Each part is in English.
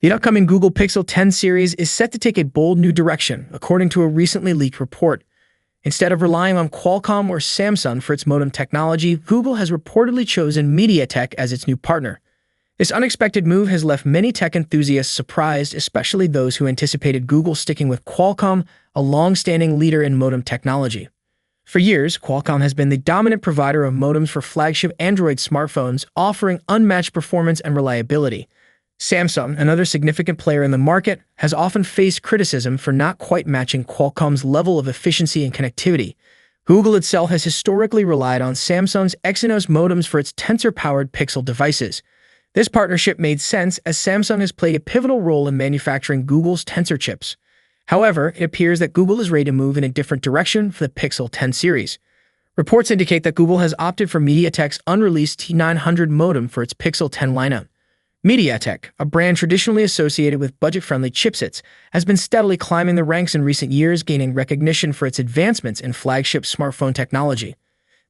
The upcoming Google Pixel 10 series is set to take a bold new direction, according to a recently leaked report. Instead of relying on Qualcomm or Samsung for its modem technology, Google has reportedly chosen MediaTek as its new partner. This unexpected move has left many tech enthusiasts surprised, especially those who anticipated Google sticking with Qualcomm, a long-standing leader in modem technology. For years, Qualcomm has been the dominant provider of modems for flagship Android smartphones, offering unmatched performance and reliability. Samsung, another significant player in the market, has often faced criticism for not quite matching Qualcomm's level of efficiency and connectivity. Google itself has historically relied on Samsung's Exynos modems for its Tensor-powered Pixel devices. This partnership made sense as Samsung has played a pivotal role in manufacturing Google's Tensor chips. However, it appears that Google is ready to move in a different direction for the Pixel 10 series. Reports indicate that Google has opted for MediaTek's unreleased T900 modem for its Pixel 10 lineup. MediaTek, a brand traditionally associated with budget-friendly chipsets, has been steadily climbing the ranks in recent years, gaining recognition for its advancements in flagship smartphone technology.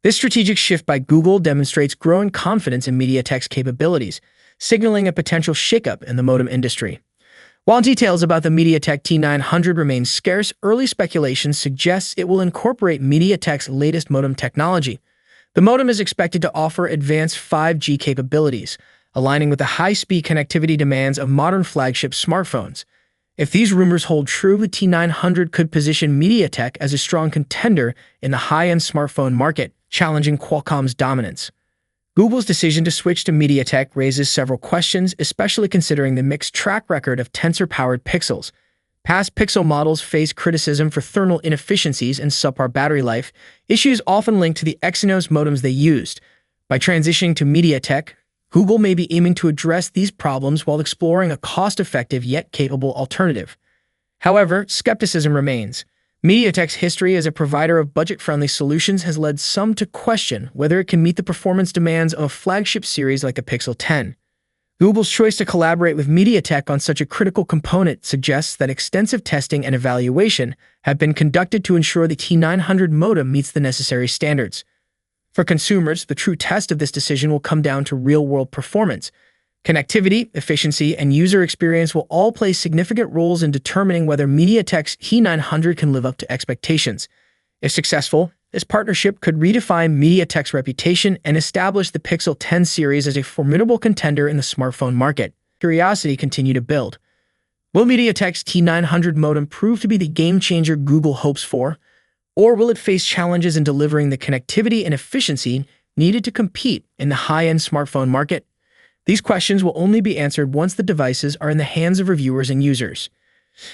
This strategic shift by Google demonstrates growing confidence in MediaTek's capabilities, signaling a potential shakeup in the modem industry. While details about the MediaTek T900 remain scarce, early speculation suggests it will incorporate MediaTek's latest modem technology. The modem is expected to offer advanced 5G capabilities, aligning with the high-speed connectivity demands of modern flagship smartphones. If these rumors hold true, the T900 could position MediaTek as a strong contender in the high-end smartphone market, challenging Qualcomm's dominance. Google's decision to switch to MediaTek raises several questions, especially considering the mixed track record of Tensor-powered Pixels. Past Pixel models face criticism for thermal inefficiencies and subpar battery life, issues often linked to the Exynos modems they used. By transitioning to MediaTek, Google may be aiming to address these problems while exploring a cost-effective yet capable alternative. However, skepticism remains. MediaTek's history as a provider of budget-friendly solutions has led some to question whether it can meet the performance demands of a flagship series like a Pixel 10. Google's choice to collaborate with MediaTek on such a critical component suggests that extensive testing and evaluation have been conducted to ensure the T900 modem meets the necessary standards. For consumers, the true test of this decision will come down to real-world performance. Connectivity, efficiency, and user experience will all play significant roles in determining whether MediaTek's T900 can live up to expectations. If successful, this partnership could redefine MediaTek's reputation and establish the Pixel 10 series as a formidable contender in the smartphone market. Curiosity continue to build. Will MediaTek's T900 modem prove to be the game-changer Google hopes for? Or will it face challenges in delivering the connectivity and efficiency needed to compete in the high-end smartphone market? These questions will only be answered once the devices are in the hands of reviewers and users.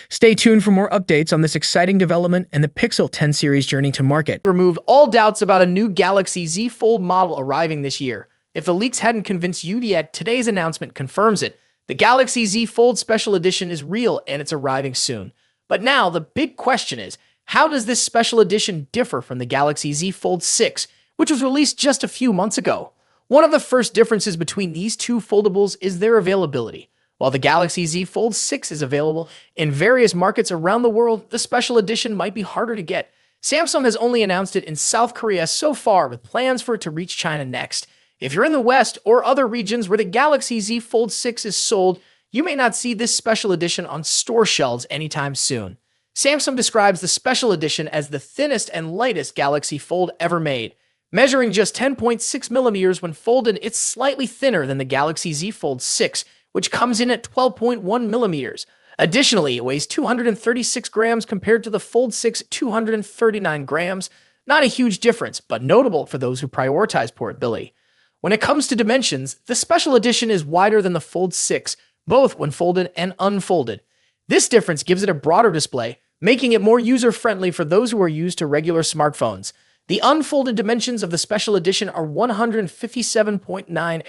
Stay tuned for more updates on this exciting development and the Pixel 10 series journey to market. Removed all doubts about a new Galaxy Z Fold model arriving this year. If the leaks hadn't convinced you yet, today's announcement confirms it. The Galaxy Z Fold Special Edition is real and it's arriving soon. But now the big question is, how does this special edition differ from the Galaxy Z Fold 6, which was released just a few months ago? One of the first differences between these two foldables is their availability. While the Galaxy Z Fold 6 is available in various markets around the world, the special edition might be harder to get. Samsung has only announced it in South Korea so far, with plans for it to reach China next. If you're in the West or other regions where the Galaxy Z Fold 6 is sold, you may not see this special edition on store shelves anytime soon. Samsung describes the special edition as the thinnest and lightest Galaxy Fold ever made. Measuring just 10.6 millimeters when folded, it's slightly thinner than the Galaxy Z Fold 6, which comes in at 12.1 millimeters. Additionally, it weighs 236 grams compared to the Fold 6 239 grams. Not a huge difference, but notable for those who prioritize portability. When it comes to dimensions, the special edition is wider than the Fold 6, both when folded and unfolded. This difference gives it a broader display, making it more user-friendly for those who are used to regular smartphones. The unfolded dimensions of the special edition are 157.9,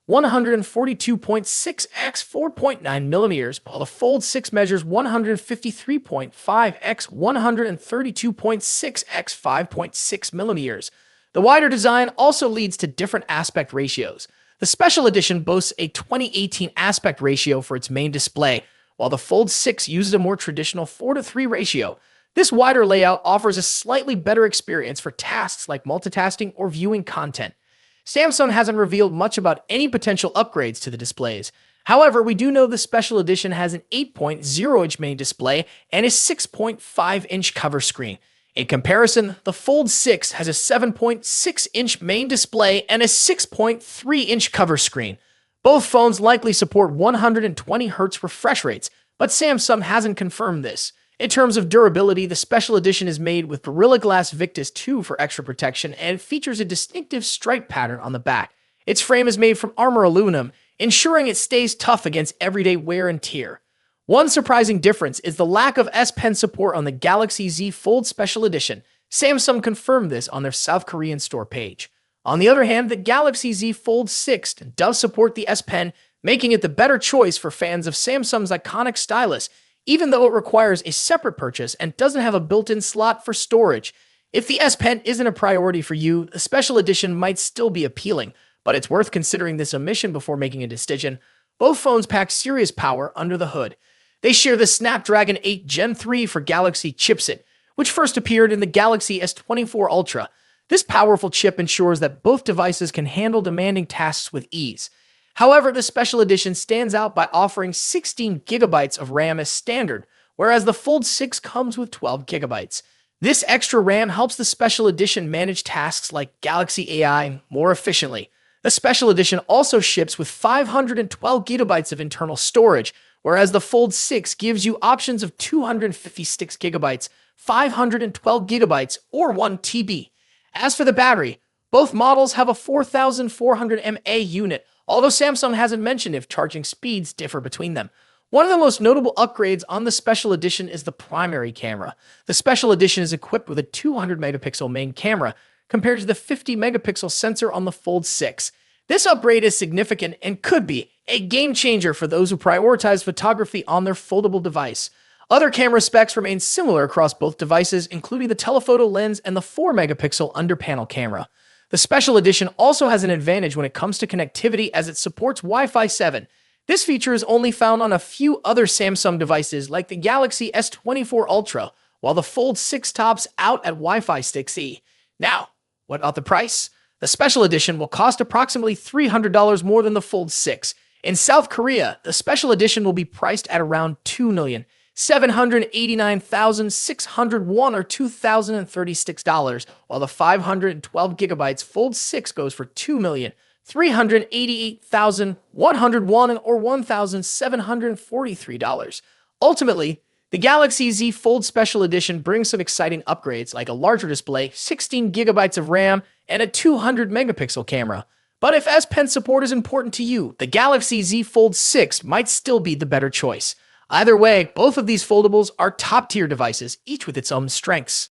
142.6 x 4.9 millimeters, while the Fold 6 measures 153.5 x 132.6 x 5.6 millimeters. The wider design also leads to different aspect ratios. The special edition boasts a 2018 aspect ratio for its main display, while the Fold 6 uses a more traditional 4:3 ratio. This wider layout offers a slightly better experience for tasks like multitasking or viewing content. Samsung hasn't revealed much about any potential upgrades to the displays. However, we do know the special edition has an 8.0-inch main display and a 6.5-inch cover screen. In comparison, the Fold 6 has a 7.6-inch main display and a 6.3-inch cover screen. Both phones likely support 120Hz refresh rates, but Samsung hasn't confirmed this. In terms of durability, the special edition is made with Gorilla Glass Victus 2 for extra protection and features a distinctive stripe pattern on the back. Its frame is made from armor aluminum, ensuring it stays tough against everyday wear and tear. One surprising difference is the lack of S Pen support on the Galaxy Z Fold Special Edition. Samsung confirmed this on their South Korean store page. On the other hand, the Galaxy Z Fold 6 does support the S Pen, making it the better choice for fans of Samsung's iconic stylus, even though it requires a separate purchase and doesn't have a built-in slot for storage. If the S Pen isn't a priority for you, the Special Edition might still be appealing, but it's worth considering this omission before making a decision. Both phones pack serious power under the hood. They share the Snapdragon 8 Gen 3 for Galaxy chipset, which first appeared in the Galaxy S24 Ultra. This powerful chip ensures that both devices can handle demanding tasks with ease. However, the Special Edition stands out by offering 16 GB of RAM as standard, whereas the Fold 6 comes with 12 GB. This extra RAM helps the Special Edition manage tasks like Galaxy AI more efficiently. The Special Edition also ships with 512 GB of internal storage, whereas the Fold 6 gives you options of 256 GB, 512 GB, or 1 TB. As for the battery, both models have a 4400 mAh unit, although Samsung hasn't mentioned if charging speeds differ between them. One of the most notable upgrades on the Special Edition is the primary camera. The Special Edition is equipped with a 200-megapixel main camera, compared to the 50-megapixel sensor on the Fold 6. This upgrade is significant and could be a game-changer for those who prioritize photography on their foldable device. Other camera specs remain similar across both devices, including the telephoto lens and the 4-megapixel under-panel camera. The Special Edition also has an advantage when it comes to connectivity as it supports Wi-Fi 7. This feature is only found on a few other Samsung devices like the Galaxy S24 Ultra, while the Fold 6 tops out at Wi-Fi 6E. Now, what about the price? The Special Edition will cost approximately $300 more than the Fold 6. In South Korea, the Special Edition will be priced at around $2,789,601 or $2,036, while the 512 GB Fold 6 goes for $2,388,101 or $1,743. Ultimately, the Galaxy Z Fold Special Edition brings some exciting upgrades like a larger display, 16 GB of RAM, and a 200-megapixel camera. But if S Pen support is important to you, the Galaxy Z Fold 6 might still be the better choice. Either way, both of these foldables are top-tier devices, each with its own strengths.